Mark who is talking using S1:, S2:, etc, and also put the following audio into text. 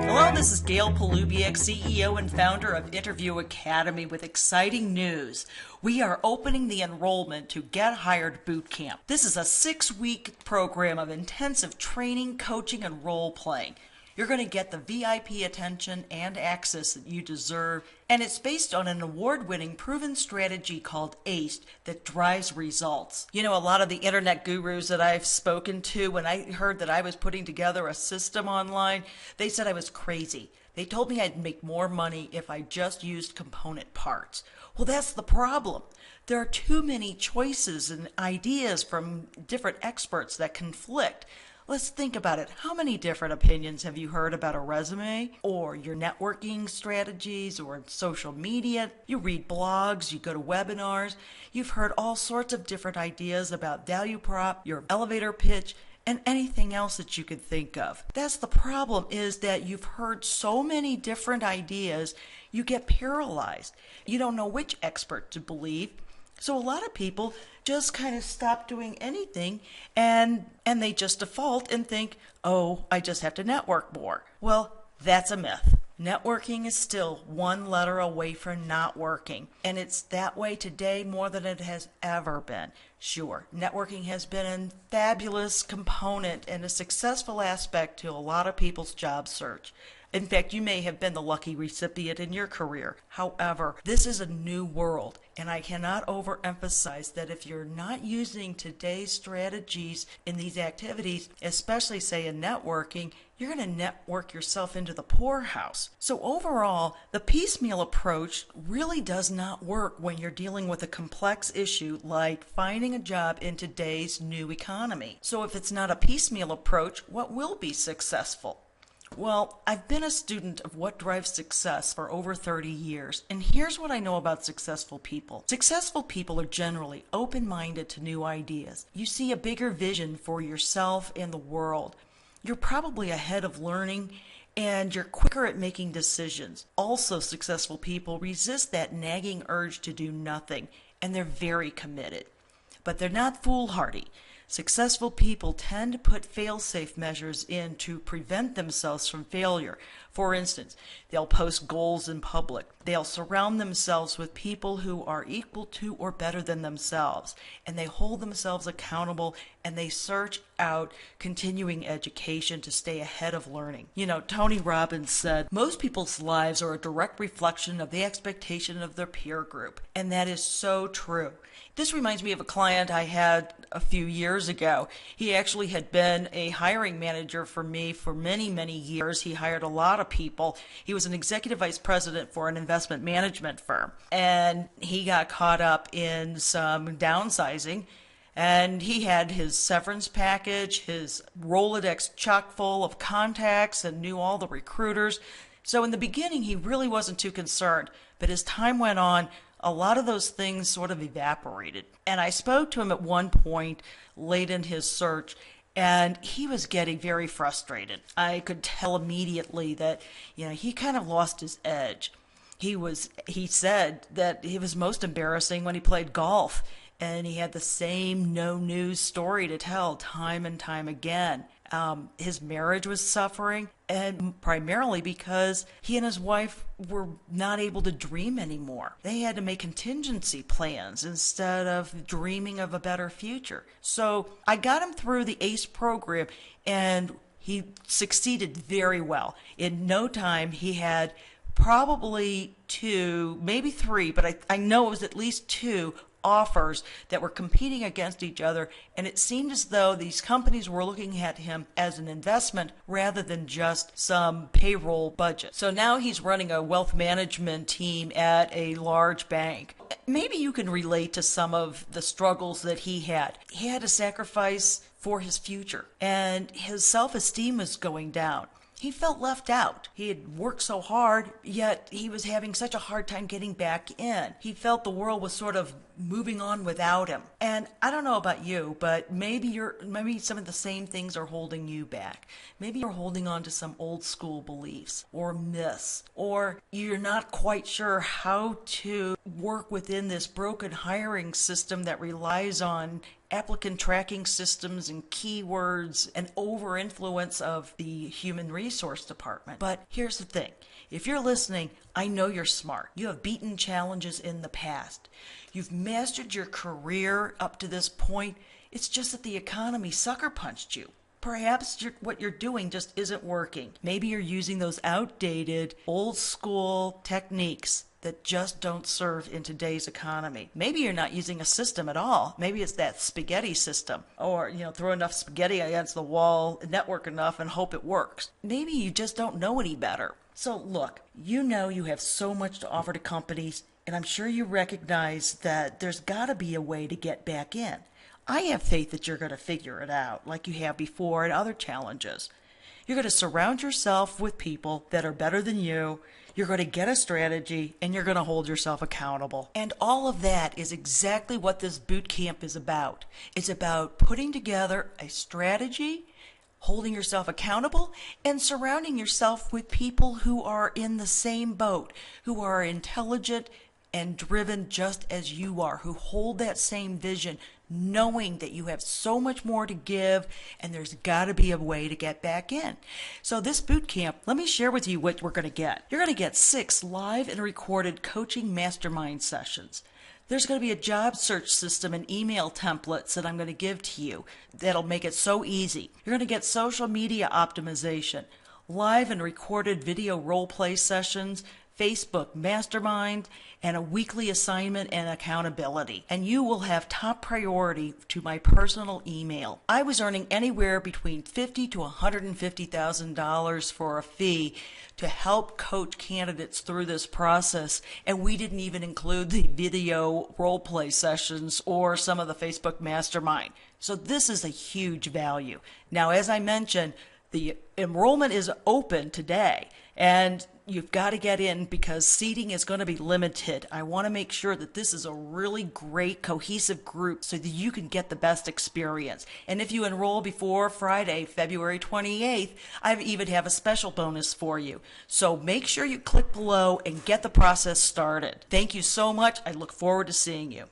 S1: Hello, this is Gail Polubiak, CEO and founder of Interview Academy, with exciting news. We are opening the enrollment to Get Hired Bootcamp. This is a 6-week program of intensive training, coaching, and role playing. You're going to get the VIP attention and access that you deserve, and it's based on an award-winning proven strategy called ACE that drives results. You know, a lot of the internet gurus that I've spoken to, when I heard that I was putting together a system online, they said I was crazy. They told me I'd make more money if I just used component parts. Well, that's the problem. There are too many choices and ideas from different experts that conflict. Let's think about it. How many different opinions have you heard about a resume or your networking strategies or social media? You read blogs, you go to webinars. You've heard all sorts of different ideas about value prop, your elevator pitch, and anything else that you could think of. That's the problem, is that you've heard so many different ideas, you get paralyzed. You don't know which expert to believe. So a lot of people just kind of stop doing anything and they just default and think, oh, I just have to network more. Well, that's a myth. Networking is still one letter away from not working. And it's that way today more than it has ever been. Sure, networking has been a fabulous component and a successful aspect to a lot of people's job search. In fact, you may have been the lucky recipient in your career. However, this is a new world, and I cannot overemphasize that if you're not using today's strategies in these activities, especially say in networking, you're going to network yourself into the poorhouse. So overall, the piecemeal approach really does not work when you're dealing with a complex issue like finding a job in today's new economy. So if it's not a piecemeal approach, what will be successful? Well, I've been a student of what drives success for over 30 years, and here's what I know about successful people. Successful people are generally open-minded to new ideas. You see a bigger vision for yourself and the world. You're probably ahead of learning, and you're quicker at making decisions. Also, successful people resist that nagging urge to do nothing, and they're very committed. But they're not foolhardy. Successful people tend to put fail-safe measures in to prevent themselves from failure. For instance, they'll post goals in public. They'll surround themselves with people who are equal to or better than themselves. And they hold themselves accountable, and they search out continuing education to stay ahead of learning. You know, Tony Robbins said, most people's lives are a direct reflection of the expectation of their peer group. And that is so true. This reminds me of a client I had a few years ago. He actually had been a hiring manager for me for many, many years. He hired a lot of people. He was an executive vice president for an investment management firm, and he got caught up in some downsizing. And he had his severance package, his Rolodex chock full of contacts, and knew all the recruiters. So in the beginning, he really wasn't too concerned. But as time went on, a lot of those things sort of evaporated. And I spoke to him at one point late in his search, and he was getting very frustrated. I could tell immediately that, he kind of lost his edge. He said that it was most embarrassing when he played golf, and he had the same no news story to tell time and time again. His marriage was suffering, and primarily because he and his wife were not able to dream anymore. They had to make contingency plans instead of dreaming of a better future. So I got him through the ACE program, and he succeeded very well. In no time, he had probably 2, maybe 3, but I know it was at least 2 offers that were competing against each other, and it seemed as though these companies were looking at him as an investment rather than just some payroll budget. So now he's running a wealth management team at a large bank. Maybe you can relate to some of the struggles that he had. He had to sacrifice for his future, and his self-esteem was going down. He felt left out. He had worked so hard, yet he was having such a hard time getting back in. He felt the world was sort of moving on without him. And I don't know about you, but maybe some of the same things are holding you back. Maybe you're holding on to some old school beliefs or myths, or you're not quite sure how to work within this broken hiring system that relies on applicant tracking systems and keywords and over influence of the human resource department. But here's the thing. If you're listening, I know you're smart. You have beaten challenges in the past. You've mastered your career up to this point. It's just that the economy sucker punched you. Perhaps what you're doing just isn't working. Maybe you're using those outdated, old school techniques that just don't serve in today's economy. Maybe you're not using a system at all. Maybe it's that spaghetti system, or throw enough spaghetti against the wall, network enough, and hope it works. Maybe you just don't know any better. So look, you have so much to offer to companies, and I'm sure you recognize that there's got to be a way to get back in. I have faith that you're going to figure it out, like you have before in other challenges. You're going to surround yourself with people that are better than you. You're going to get a strategy, and you're going to hold yourself accountable. And all of that is exactly what this boot camp is about. It's about putting together a strategy, holding yourself accountable, and surrounding yourself with people who are in the same boat, who are intelligent and driven just as you are, who hold that same vision, knowing that you have so much more to give and there's got to be a way to get back in. So this boot camp, let me share with you what we're going to get. You're going to get 6 live and recorded coaching mastermind sessions. There's going to be a job search system and email templates that I'm going to give to you that'll make it so easy. You're going to get social media optimization, live and recorded video role play sessions, Facebook mastermind, and a weekly assignment and accountability. And you will have top priority to my personal email. I was earning anywhere between $50,000 to $150,000 for a fee to help coach candidates through this process, and we didn't even include the video role play sessions or some of the Facebook mastermind. So this is a huge value. Now, as I mentioned, the enrollment is open today, and you've got to get in because seating is going to be limited. I want to make sure that this is a really great cohesive group so that you can get the best experience. And if you enroll before Friday, February 28th, I even have a special bonus for you. So make sure you click below and get the process started. Thank you so much. I look forward to seeing you.